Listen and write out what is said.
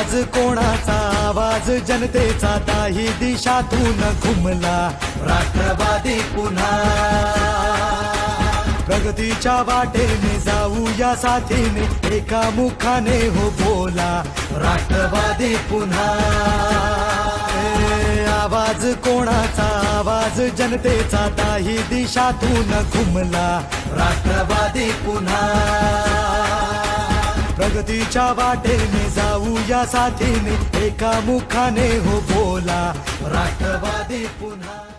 आवाज कोणाचा, आवाज जनतेचा, ताही दिशातून घुमला राष्ट्रवादी पुन्हा। प्रगतीच्या वाटेने जाऊया साथीने, एका मुखाने हो बोला राष्ट्रवादी पुन्हा। आवाज कोणाचा, आवाज जनतेचा, ताही दिशातून घुमला राष्ट्रवादी पुन्हा। प्रगतीच्या वाटेने जाऊया साथीने, एका मुखाने हो बोला राष्ट्रवादी पुन्हा।